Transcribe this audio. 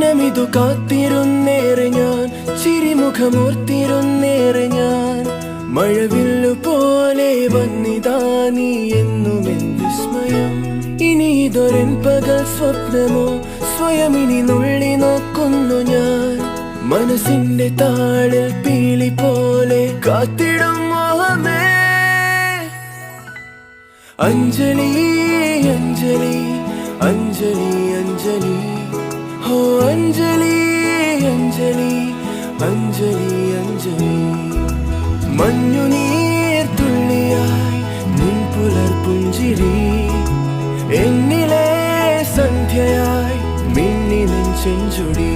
ദിനമിതു കാത്തിരുന്നേറെ ഞാൻ, ചിരിമുഖമോർത്തിരുന്നേറെ ഞാൻ. മഴവില്ലു പോലെ വന്നിതാ നീ എന്നുമെൻ വിസ്മയം. ഇനി ഇതൊരെൻ പകൽ സ്വപ്നമോ, സ്വയം ഇനി നുള്ളി നോക്കുന്നു ഞാൻ. മനസ്സിന്റെ താളിൽ പീലി പോലെ കാത്തിടും മോഹമേ. അഞ്ജലി അഞ്ജലി അഞ്ജലി അഞ്ജലി, ഹോ അഞ്ജലി അഞ്ജലി അഞ്ജലി അഞ്ജലി. മഞ്ഞുനീർ തുള്ളിയായി നിൻ പുലർപുഞ്ചിരി, എന്നിലെ സന്ധ്യയായി മിന്നി നിൻ ചെഞ്ചുടി.